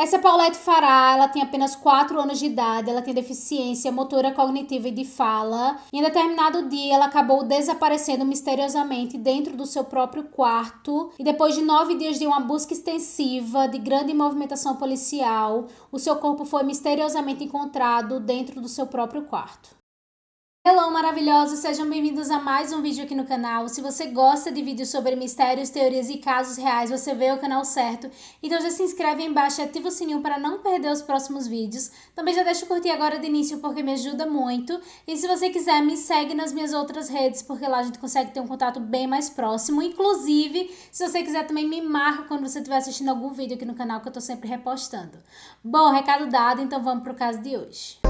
Essa Paulette Farah, ela tem apenas 4 anos de idade, ela tem deficiência motora, cognitiva e de fala. Em determinado dia, ela acabou desaparecendo misteriosamente dentro do seu próprio quarto. E depois de 9 dias de uma busca extensiva, de grande movimentação policial, o seu corpo foi misteriosamente encontrado dentro do seu próprio quarto. Hello, maravilhosos! Sejam bem-vindos a mais um vídeo aqui no canal. Se você gosta de vídeos sobre mistérios, teorias e casos reais, você veio ao canal certo. Então já se inscreve aí embaixo e ativa o sininho para não perder os próximos vídeos. Também já deixa o curtir agora de início porque me ajuda muito. E se você quiser, me segue nas minhas outras redes, porque lá a gente consegue ter um contato bem mais próximo. Inclusive, se você quiser também me marca quando você estiver assistindo algum vídeo aqui no canal que eu tô sempre repostando. Bom, recado dado, então vamos pro caso de hoje.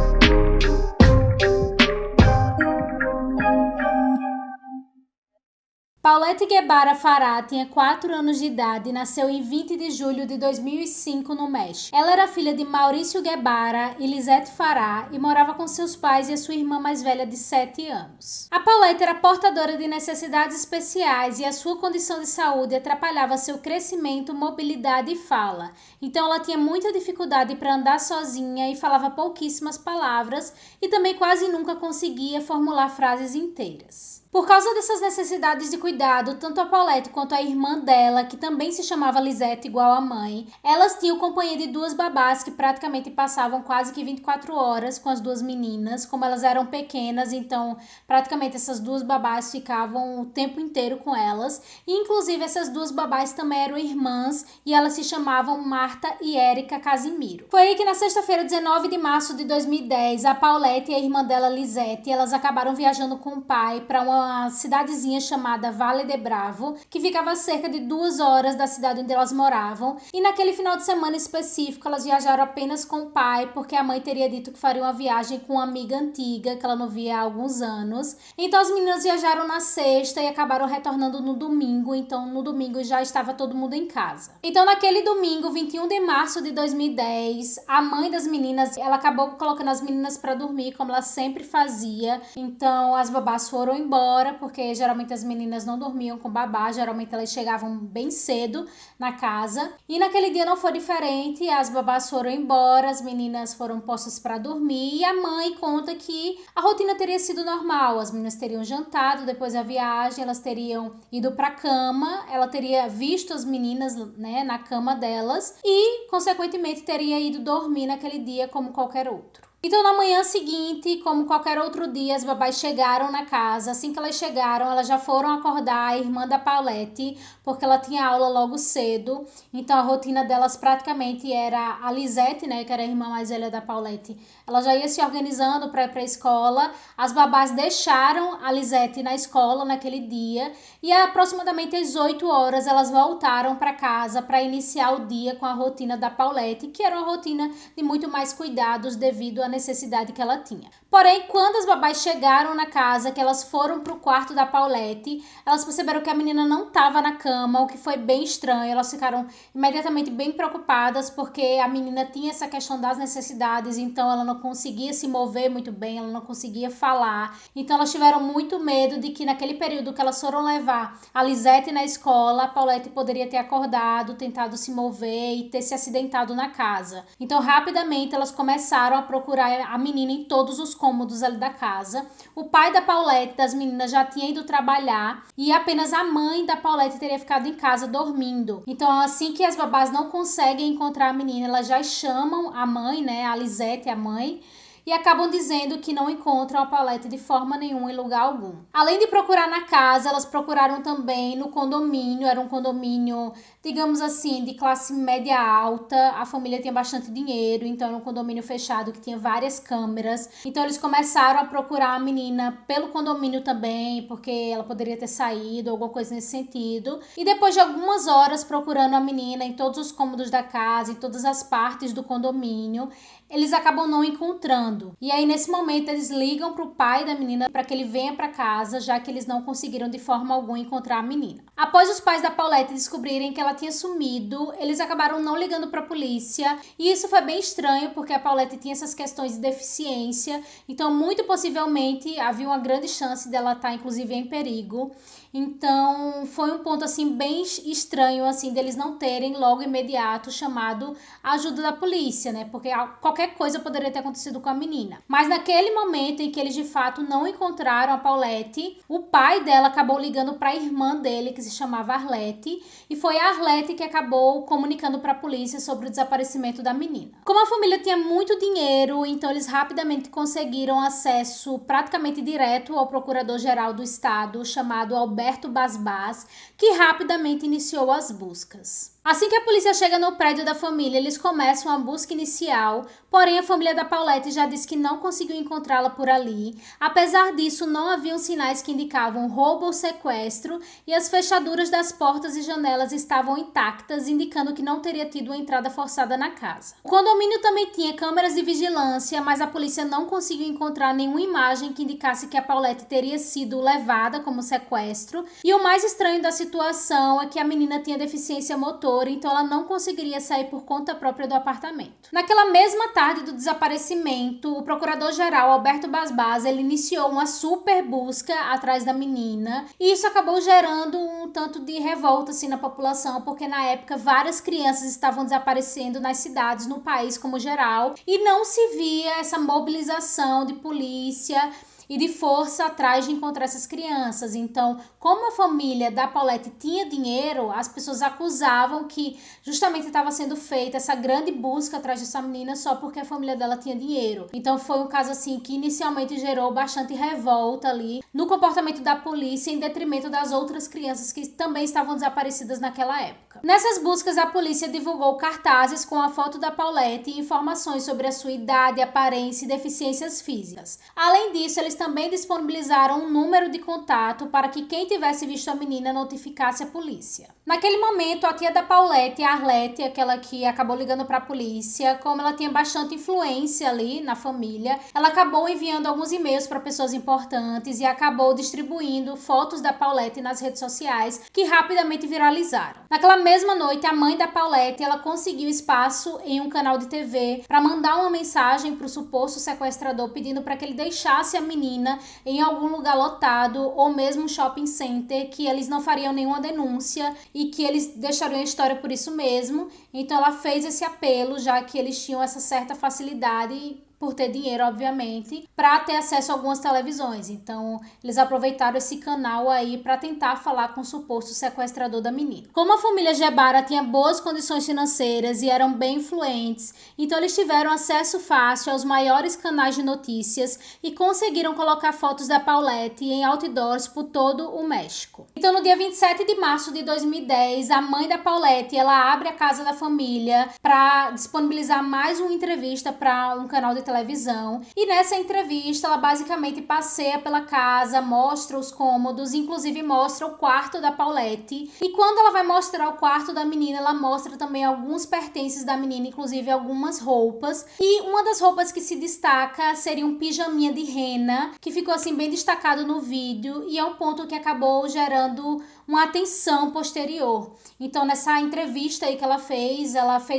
Paulette Guebara Farah tinha 4 anos de idade e nasceu em 20 de julho de 2005 no México. Ela era filha de Maurício Guebara e Lisette Farah e morava com seus pais e a sua irmã mais velha de 7 anos. A Paulette era portadora de necessidades especiais e a sua condição de saúde atrapalhava seu crescimento, mobilidade e fala. Então ela tinha muita dificuldade para andar sozinha e falava pouquíssimas palavras e também quase nunca conseguia formular frases inteiras. Por causa dessas necessidades de cuidado, tanto a Paulette quanto a irmã dela, que também se chamava Lisette igual a mãe, elas tinham companhia de 2 babás que praticamente passavam quase que 24 horas com as 2 meninas. Como elas eram pequenas, então praticamente essas 2 babás ficavam o tempo inteiro com elas. E inclusive essas 2 babás também eram irmãs e elas se chamavam Marta e Érica Casimiro. Foi aí que na sexta-feira, 19 de março de 2010, a Paulette e a irmã dela Lisette, elas acabaram viajando com o pai para uma cidadezinha chamada Vale de Bravo, que ficava a cerca de 2 horas da cidade onde elas moravam. E naquele final de semana específico, elas viajaram apenas com o pai, porque a mãe teria dito que faria uma viagem com uma amiga antiga, que ela não via há alguns anos. Então as meninas viajaram na sexta e acabaram retornando no domingo. Então no domingo já estava todo mundo em casa. Então naquele domingo, 21 de março de 2010, a mãe das meninas, ela acabou colocando as meninas para dormir, como ela sempre fazia. Então as babás foram embora, porque geralmente as meninas não dormiam com babá, geralmente elas chegavam bem cedo na casa. E naquele dia não foi diferente, as babás foram embora, as meninas foram postas para dormir e a mãe conta que a rotina teria sido normal. As meninas teriam jantado depois da viagem, elas teriam ido para cama, ela teria visto as meninas, né, na cama delas e, consequentemente, teria ido dormir naquele dia como qualquer outro. Então, na manhã seguinte, como qualquer outro dia, as babás chegaram na casa. Assim que elas chegaram, elas já foram acordar a irmã da Paulette, porque ela tinha aula logo cedo. Então, a rotina delas praticamente era a Lisette, né, que era a irmã mais velha da Paulette. Ela já ia se organizando para ir para a escola. As babás deixaram a Lisette na escola naquele dia. E aproximadamente às 8 horas, elas voltaram para casa para iniciar o dia com a rotina da Paulette, que era uma rotina de muito mais cuidados devido à necessidade que ela tinha. Porém, quando as babás chegaram na casa, que elas foram pro quarto da Paulette, elas perceberam que a menina não estava na cama, o que foi bem estranho. Elas ficaram imediatamente bem preocupadas, porque a menina tinha essa questão das necessidades, então ela não conseguia se mover muito bem, ela não conseguia falar. Então elas tiveram muito medo de que naquele período que elas foram levar a Lisette na escola, a Paulette poderia ter acordado, tentado se mover e ter se acidentado na casa. Então rapidamente elas começaram a procurar a menina em todos os cômodos ali da casa. O pai da Paulette, das meninas, já tinha ido trabalhar e apenas a mãe da Paulette teria ficado em casa dormindo. Então, assim que as babás não conseguem encontrar a menina, elas já chamam a mãe, né, a Lisette, a mãe, e acabam dizendo que não encontram a Paulette de forma nenhuma em lugar algum. Além de procurar na casa, elas procuraram também no condomínio. Era um condomínio, digamos assim, de classe média alta. A família tinha bastante dinheiro, então era um condomínio fechado que tinha várias câmeras. Então eles começaram a procurar a menina pelo condomínio também, porque ela poderia ter saído, alguma coisa nesse sentido. E depois de algumas horas procurando a menina em todos os cômodos da casa, em todas as partes do condomínio, eles acabam não encontrando. chorando. E aí nesse momento eles ligam pro pai da menina para que ele venha para casa, já que eles não conseguiram de forma alguma encontrar a menina. Após os pais da Paulette descobrirem que ela tinha sumido, eles acabaram não ligando para a polícia, e isso foi bem estranho porque a Paulette tinha essas questões de deficiência, então muito possivelmente havia uma grande chance dela estar inclusive em perigo. Então foi um ponto assim bem estranho assim deles não terem logo imediato chamado a ajuda da polícia, né? Porque qualquer coisa poderia ter acontecido com a menina. Mas naquele momento em que eles de fato não encontraram a Paulette, o pai dela acabou ligando para a irmã dele, que se chamava Arlete, e foi a Arlete que acabou comunicando para a polícia sobre o desaparecimento da menina. Como a família tinha muito dinheiro, então eles rapidamente conseguiram acesso praticamente direto ao procurador-geral do estado, chamado Alberto Basbás, que rapidamente iniciou as buscas. Assim que a polícia chega no prédio da família, eles começam a busca inicial, porém a família da Paulette já disse que não conseguiu encontrá-la por ali. Apesar disso, não haviam sinais que indicavam roubo ou sequestro e as fechaduras das portas e janelas estavam intactas, indicando que não teria tido uma entrada forçada na casa. O condomínio também tinha câmeras de vigilância, mas a polícia não conseguiu encontrar nenhuma imagem que indicasse que a Paulette teria sido levada como sequestro. E o mais estranho da situação é que a menina tinha deficiência motora, então ela não conseguiria sair por conta própria do apartamento. Naquela mesma tarde do desaparecimento, o procurador-geral Alberto Basbás, ele iniciou uma super busca atrás da menina, e isso acabou gerando um tanto de revolta assim na população, porque na época várias crianças estavam desaparecendo nas cidades, no país como geral, e não se via essa mobilização de polícia e de força atrás de encontrar essas crianças. Então, como a família da Paulette tinha dinheiro, as pessoas acusavam que justamente estava sendo feita essa grande busca atrás dessa menina só porque a família dela tinha dinheiro. Então foi um caso assim que inicialmente gerou bastante revolta ali no comportamento da polícia em detrimento das outras crianças que também estavam desaparecidas naquela época. Nessas buscas, a polícia divulgou cartazes com a foto da Paulette e informações sobre a sua idade, aparência e deficiências físicas. Além disso, eles também disponibilizaram um número de contato para que quem tivesse visto a menina notificasse a polícia. Naquele momento, a tia da Paulette, a Arlete, aquela que acabou ligando para a polícia, como ela tinha bastante influência ali na família, ela acabou enviando alguns e-mails para pessoas importantes e acabou distribuindo fotos da Paulette nas redes sociais, que rapidamente viralizaram. Naquela mesma noite, a mãe da Paulette, ela conseguiu espaço em um canal de TV para mandar uma mensagem para o suposto sequestrador pedindo para que ele deixasse a menina em algum lugar lotado ou mesmo um shopping center, que eles não fariam nenhuma denúncia e que eles deixariam a história por isso mesmo. Então ela fez esse apelo, já que eles tinham essa certa facilidade por ter dinheiro, obviamente, para ter acesso a algumas televisões. Então, eles aproveitaram esse canal aí para tentar falar com o suposto sequestrador da menina. Como a família Gebara tinha boas condições financeiras e eram bem influentes, então eles tiveram acesso fácil aos maiores canais de notícias e conseguiram colocar fotos da Paulette em outdoors por todo o México. Então, no dia 27 de março de 2010, a mãe da Paulette, ela abre a casa da família para disponibilizar mais uma entrevista para um canal de televisão, e nessa entrevista ela basicamente passeia pela casa, mostra os cômodos, inclusive mostra o quarto da Paulette, e quando ela vai mostrar o quarto da menina, ela mostra também alguns pertences da menina, inclusive algumas roupas, e uma das roupas que se destaca seria um pijaminha de rena, que ficou assim bem destacado no vídeo, e é um ponto que acabou gerando uma atenção posterior. Então nessa entrevista aí que ela fez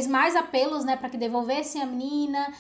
mais apelos, né, para que devolvessem a menina,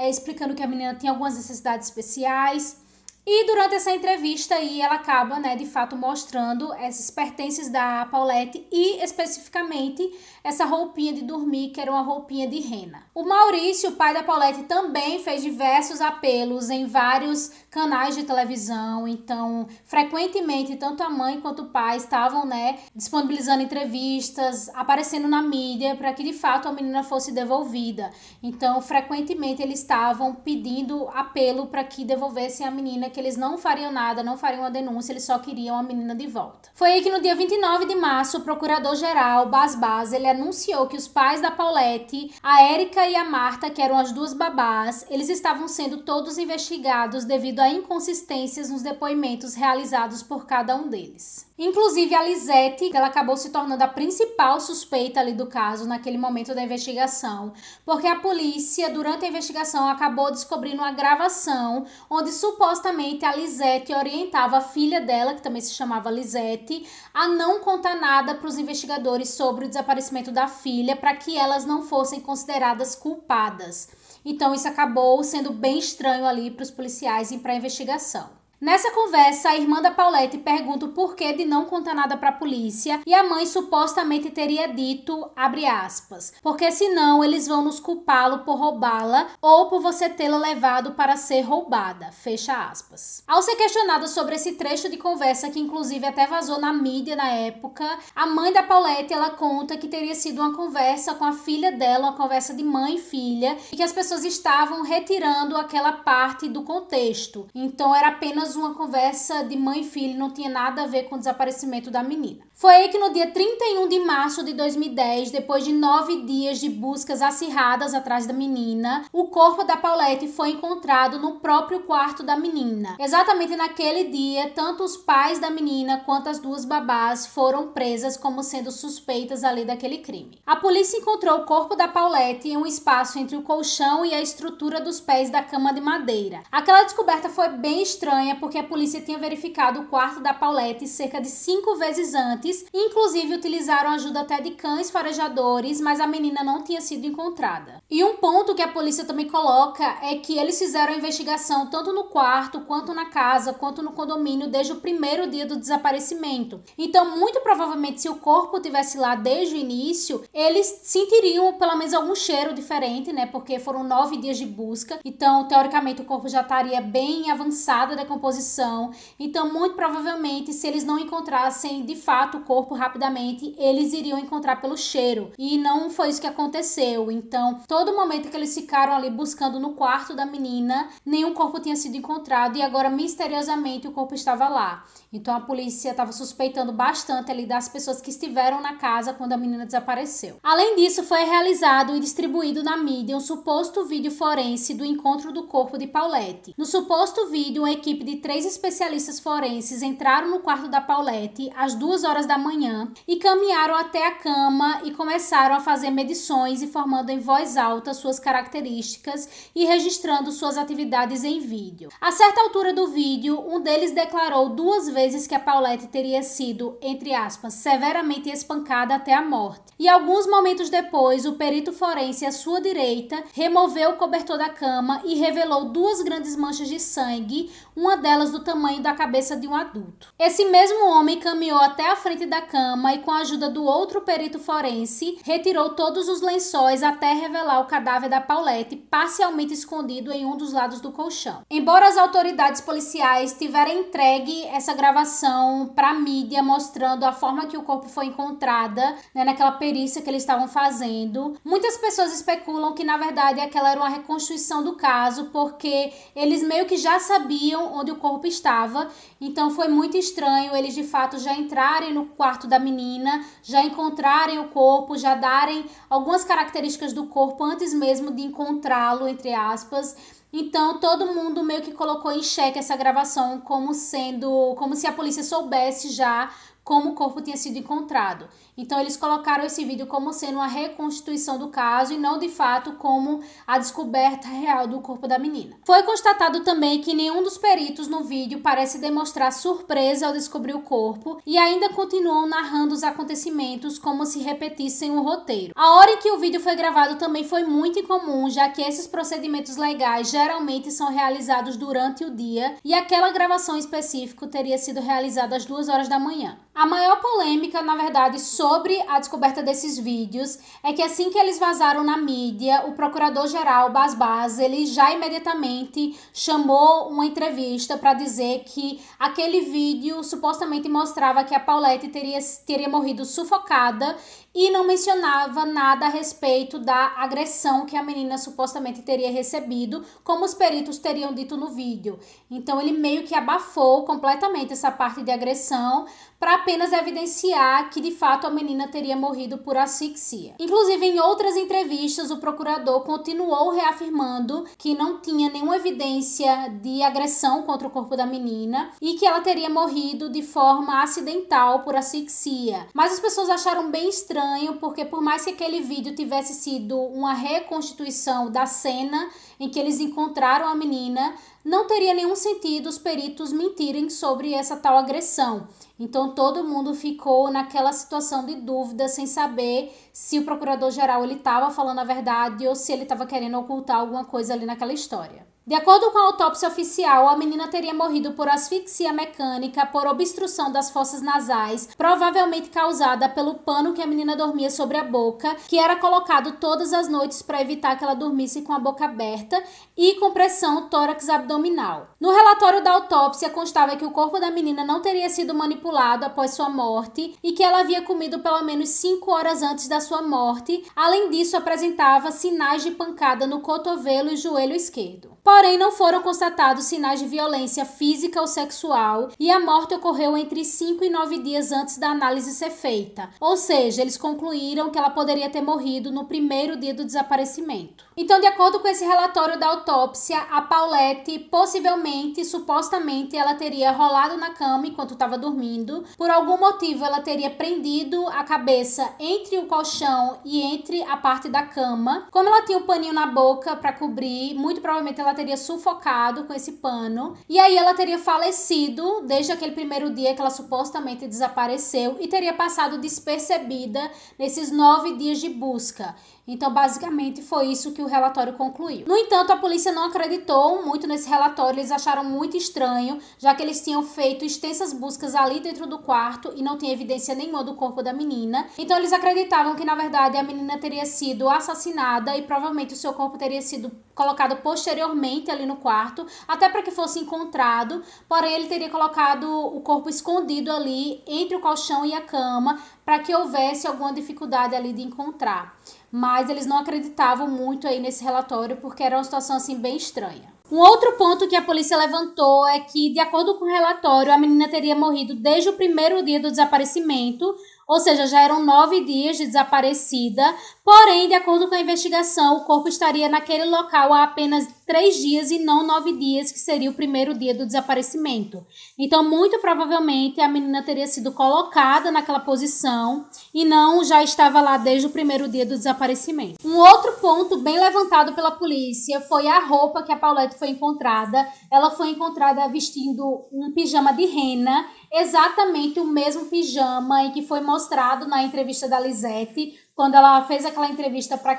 explicando que a menina tinha algumas necessidades especiais. E durante essa entrevista aí, ela acaba, né, de fato mostrando esses pertences da Paulette e especificamente essa roupinha de dormir, que era uma roupinha de rena. O Maurício, o pai da Paulette, também fez diversos apelos em vários canais de televisão. Então, frequentemente, tanto a mãe quanto o pai estavam, né, disponibilizando entrevistas, aparecendo na mídia para que de fato a menina fosse devolvida. Então, frequentemente eles estavam pedindo apelo para que devolvessem a menina, que eles não fariam nada, não fariam uma denúncia, eles só queriam a menina de volta. Foi aí que no dia 29 de março, o procurador-geral, Bas Bas, ele anunciou que os pais da Paulette, a Érica e a Marta, que eram as duas babás, eles estavam sendo todos investigados devido a inconsistências nos depoimentos realizados por cada um deles. Inclusive a Lisete, ela acabou se tornando a principal suspeita ali do caso naquele momento da investigação, porque a polícia, durante a investigação, acabou descobrindo uma gravação onde supostamente a Lisete orientava a filha dela, que também se chamava Lisete, a não contar nada para os investigadores sobre o desaparecimento da filha, para que elas não fossem consideradas culpadas. Então isso acabou sendo bem estranho ali para os policiais e para a investigação. Nessa conversa, a irmã da Paulette pergunta o porquê de não contar nada para a polícia e a mãe supostamente teria dito, abre aspas, porque senão eles vão nos culpá-lo por roubá-la ou por você tê-la levado para ser roubada, fecha aspas. Ao ser questionada sobre esse trecho de conversa, que inclusive até vazou na mídia na época, a mãe da Paulette, ela conta que teria sido uma conversa com a filha dela, uma conversa de mãe e filha, e que as pessoas estavam retirando aquela parte do contexto. Então era apenas uma conversa de mãe e filho, não tinha nada a ver com o desaparecimento da menina. Foi aí que no dia 31 de março de 2010, depois de 9 dias de buscas acirradas atrás da menina, o corpo da Paulette foi encontrado no próprio quarto da menina. Exatamente naquele dia, tanto os pais da menina quanto as duas babás foram presas como sendo suspeitas ali daquele crime. A polícia encontrou o corpo da Paulette em um espaço entre o colchão e a estrutura dos pés da cama de madeira. Aquela descoberta foi bem estranha porque a polícia tinha verificado o quarto da Paulette cerca de 5 vezes antes, e inclusive utilizaram ajuda até de cães farejadores, mas a menina não tinha sido encontrada. E um ponto que a polícia também coloca é que eles fizeram a investigação tanto no quarto, quanto na casa, quanto no condomínio desde o primeiro dia do desaparecimento. Então, muito provavelmente, se o corpo estivesse lá desde o início, eles sentiriam pelo menos algum cheiro diferente, né? Porque foram 9 dias de busca. Então, teoricamente, o corpo já estaria bem avançado da decomposição. Então, muito provavelmente, se eles não encontrassem de fato o corpo rapidamente, eles iriam encontrar pelo cheiro. E não foi isso que aconteceu. Então, todo momento que eles ficaram ali buscando no quarto da menina, nenhum corpo tinha sido encontrado e agora, misteriosamente, o corpo estava lá. Então, a polícia estava suspeitando bastante ali das pessoas que estiveram na casa quando a menina desapareceu. Além disso, foi realizado e distribuído na mídia um suposto vídeo forense do encontro do corpo de Paulette. No suposto vídeo, uma equipe de 3 especialistas forenses entraram no quarto da Paulette às 2 horas da manhã e caminharam até a cama e começaram a fazer medições, informando em voz alta suas características e registrando suas atividades em vídeo. A certa altura do vídeo, um deles declarou 2 vezes que a Paulette teria sido, entre aspas, severamente espancada até a morte. E alguns momentos depois, o perito forense à sua direita removeu o cobertor da cama e revelou 2 grandes manchas de sangue, uma delas do tamanho da cabeça de um adulto. Esse mesmo homem caminhou até a frente da cama e, com a ajuda do outro perito forense, retirou todos os lençóis até revelar o cadáver da Paulette, parcialmente escondido em um dos lados do colchão. Embora as autoridades policiais tiverem entregue essa gravação para a mídia, mostrando a forma que o corpo foi encontrada, né, naquela perícia que eles estavam fazendo, muitas pessoas especulam que, na verdade, aquela era uma reconstrução do caso, porque eles meio que já sabiam onde o corpo estava, então foi muito estranho eles de fato já entrarem no quarto da menina, já encontrarem o corpo, já darem algumas características do corpo antes mesmo de encontrá-lo, entre aspas. Então todo mundo meio que colocou em xeque essa gravação como se a polícia soubesse já como o corpo tinha sido encontrado. Então eles colocaram esse vídeo como sendo uma reconstituição do caso e não de fato como a descoberta real do corpo da menina. Foi constatado também que nenhum dos peritos no vídeo parece demonstrar surpresa ao descobrir o corpo e ainda continuam narrando os acontecimentos como se repetissem um roteiro. A hora em que o vídeo foi gravado também foi muito incomum, já que esses procedimentos legais geralmente são realizados durante o dia e aquela gravação em específico teria sido realizada às 2 horas da manhã. A maior polêmica, na verdade, sobre sobre a descoberta desses vídeos é que assim que eles vazaram na mídia, o procurador-geral Bas Bas, ele já imediatamente chamou uma entrevista para dizer que aquele vídeo supostamente mostrava que a Paulette teria morrido sufocada e não mencionava nada a respeito da agressão que a menina supostamente teria recebido, como os peritos teriam dito no vídeo. Então ele meio que abafou completamente essa parte de agressão para apenas evidenciar que de fato a menina teria morrido por asfixia. Inclusive, em outras entrevistas, o procurador continuou reafirmando que não tinha nenhuma evidência de agressão contra o corpo da menina e que ela teria morrido de forma acidental por asfixia. Mas as pessoas acharam bem estranho, porque por mais que aquele vídeo tivesse sido uma reconstituição da cena em que eles encontraram a menina, não teria nenhum sentido os peritos mentirem sobre essa tal agressão. Então todo mundo ficou naquela situação de dúvida, sem saber se o procurador-geral ele estava falando a verdade ou se ele estava querendo ocultar alguma coisa ali naquela história. De acordo com a autópsia oficial, a menina teria morrido por asfixia mecânica por obstrução das fossas nasais, provavelmente causada pelo pano que a menina dormia sobre a boca, que era colocado todas as noites para evitar que ela dormisse com a boca aberta, e compressão tórax-abdominal. No relatório da autópsia constava que o corpo da menina não teria sido manipulado após sua morte e que ela havia comido pelo menos 5 horas antes da sua morte. Além disso, apresentava sinais de pancada no cotovelo e joelho esquerdo. Porém, não foram constatados sinais de violência física ou sexual e a morte ocorreu entre 5 e 9 dias antes da análise ser feita. Ou seja, eles concluíram que ela poderia ter morrido no primeiro dia do desaparecimento. Então, de acordo com esse relatório da autópsia, a Paulette possivelmente, supostamente, ela teria rolado na cama enquanto estava dormindo. Por algum motivo, ela teria prendido a cabeça entre o colchão e entre a parte da cama. Como ela tinha um paninho na boca para cobrir, muito provavelmente ela teria sufocado com esse pano. E aí ela teria falecido desde aquele primeiro dia que ela supostamente desapareceu e teria passado despercebida nesses 9 dias de busca. Então, basicamente, foi isso que o relatório concluiu. No entanto, a polícia não acreditou muito nesse relatório, eles acharam muito estranho, já que eles tinham feito extensas buscas ali dentro do quarto e não tinha evidência nenhuma do corpo da menina. Então, eles acreditavam que, na verdade, a menina teria sido assassinada e provavelmente o seu corpo teria sido colocado posteriormente ali no quarto, até para que fosse encontrado, porém ele teria colocado o corpo escondido ali entre o colchão e a cama, para que houvesse alguma dificuldade ali de encontrar. Mas eles não acreditavam muito aí nesse relatório, porque era uma situação assim bem estranha. Um outro ponto que a polícia levantou é que, de acordo com o relatório, a menina teria morrido desde o primeiro dia do desaparecimento, ou seja, já eram 9 dias de desaparecida, porém, de acordo com a investigação, o corpo estaria naquele local há apenas 3 dias e não 9 dias, que seria o primeiro dia do desaparecimento. Então, muito provavelmente, a menina teria sido colocada naquela posição e não já estava lá desde o primeiro dia do desaparecimento. Um outro ponto bem levantado pela polícia foi a roupa que a Paulette foi encontrada. Ela foi encontrada vestindo um pijama de rena, exatamente o mesmo pijama em que foi mostrado na entrevista da Lisette, quando ela fez aquela entrevista para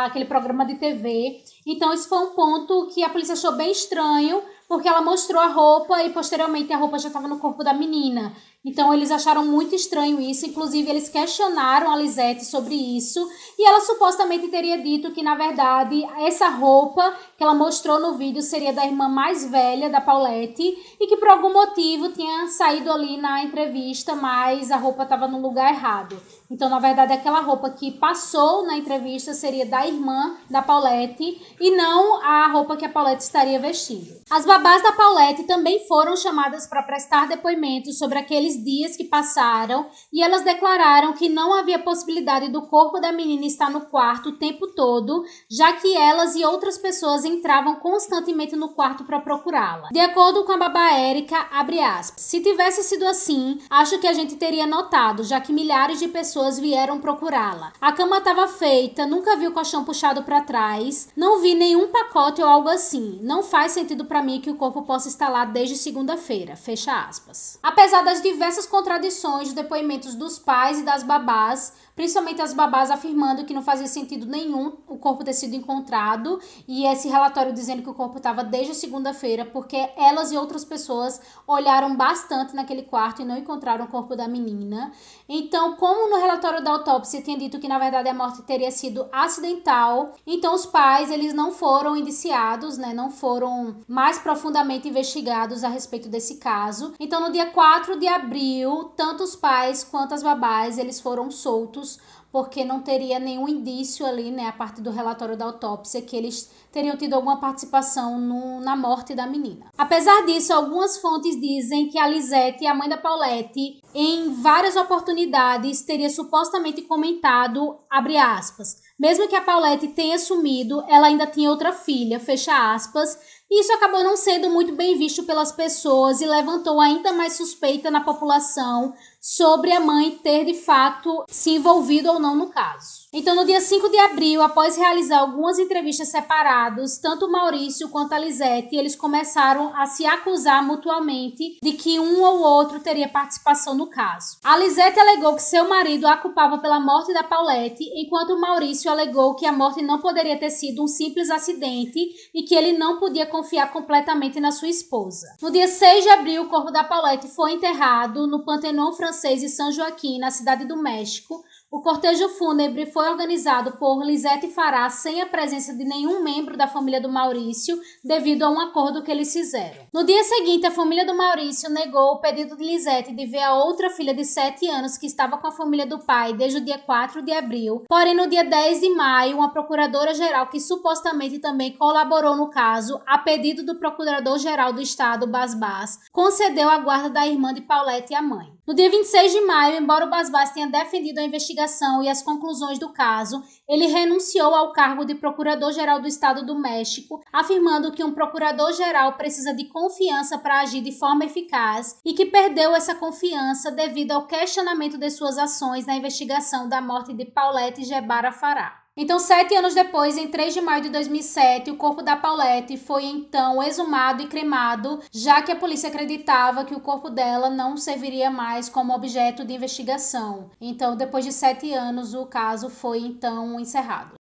aquele programa de TV. Então, esse foi um ponto que a polícia achou bem estranho, porque ela mostrou a roupa e posteriormente a roupa já estava no corpo da menina. Então, eles acharam muito estranho isso. Inclusive, eles questionaram a Lisette sobre isso. E ela supostamente teria dito que, na verdade, essa roupa que ela mostrou no vídeo seria da irmã mais velha da Paulette e que, por algum motivo, tinha saído ali na entrevista, mas a roupa estava no lugar errado. Então, na verdade, aquela roupa que passou na entrevista seria da irmã da Paulette e não a roupa que a Paulette estaria vestindo. As babás da Paulette também foram chamadas para prestar depoimentos sobre aqueles dias que passaram e elas declararam que não havia possibilidade do corpo da menina estar no quarto o tempo todo, já que elas e outras pessoas entravam constantemente no quarto para procurá-la. De acordo com a babá Érica, abre aspas, se tivesse sido assim, acho que a gente teria notado, já que milhares de pessoas vieram procurá-la. A cama estava feita, nunca vi o colchão puxado para trás, não vi nenhum pacote ou algo assim. Não faz sentido para mim que o corpo possa estar lá desde segunda-feira. Fecha aspas. Apesar das diversas contradições dos depoimentos dos pais e das babás, principalmente as babás afirmando que não fazia sentido nenhum o corpo ter sido encontrado, e esse relatório dizendo que o corpo estava desde a segunda-feira, porque elas e outras pessoas olharam bastante naquele quarto e não encontraram o corpo da menina. Então, como no relatório da autópsia tinha dito que na verdade a morte teria sido acidental, então os pais eles não foram indiciados, né, não foram mais profundamente investigados a respeito desse caso. Então, no dia 4 de abril, tanto os pais quanto as babás, eles foram soltos, porque não teria nenhum indício ali, né, a partir do relatório da autópsia, que eles teriam tido alguma participação na morte da menina. Apesar disso, algumas fontes dizem que a Lisete, a mãe da Paulette, em várias oportunidades, teria supostamente comentado, abre aspas, mesmo que a Paulette tenha sumido, ela ainda tinha outra filha, fecha aspas. Isso acabou não sendo muito bem visto pelas pessoas e levantou ainda mais suspeita na população sobre a mãe ter de fato se envolvido ou não no caso. Então, no dia 5 de abril, após realizar algumas entrevistas separados, tanto o Maurício quanto a Lisete, eles começaram a se acusar mutuamente de que um ou outro teria participação no caso. A Lisete alegou que seu marido a culpava pela morte da Paulette, enquanto o Maurício alegou que a morte não poderia ter sido um simples acidente e que ele não podia confiar completamente na sua esposa. No dia 6 de abril, o corpo da Paulette foi enterrado no Panteão Francês de São Joaquim, na cidade do México. O cortejo fúnebre foi organizado por Lisete Fará sem a presença de nenhum membro da família do Maurício, devido a um acordo que eles fizeram. No dia seguinte, a família do Maurício negou o pedido de Lisete de ver a outra filha de 7 anos que estava com a família do pai desde o dia 4 de abril. Porém, no dia 10 de maio, uma procuradora-geral que supostamente também colaborou no caso, a pedido do procurador-geral do estado, Basbás, concedeu a guarda da irmã de Paulette e a mãe. No dia 26 de maio, embora o Basbás tenha defendido a investigação e as conclusões do caso, ele renunciou ao cargo de Procurador-Geral do Estado do México, afirmando que um Procurador-Geral precisa de confiança para agir de forma eficaz e que perdeu essa confiança devido ao questionamento de suas ações na investigação da morte de Paulette Gebara Fará. Então, 7 anos depois, em 3 de maio de 2007, o corpo da Paulette foi então exumado e cremado, já que a polícia acreditava que o corpo dela não serviria mais como objeto de investigação. Então, depois de 7 anos, o caso foi então encerrado.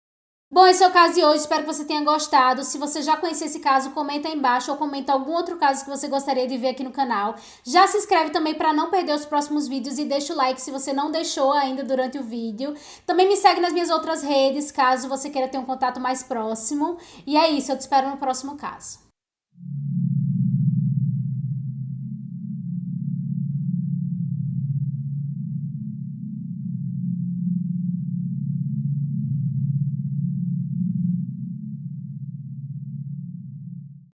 Bom, esse é o caso de hoje, espero que você tenha gostado. Se você já conhecia esse caso, comenta aí embaixo ou comenta algum outro caso que você gostaria de ver aqui no canal. Já se inscreve também para não perder os próximos vídeos e deixa o like se você não deixou ainda durante o vídeo. Também me segue nas minhas outras redes, caso você queira ter um contato mais próximo. E é isso, eu te espero no próximo caso.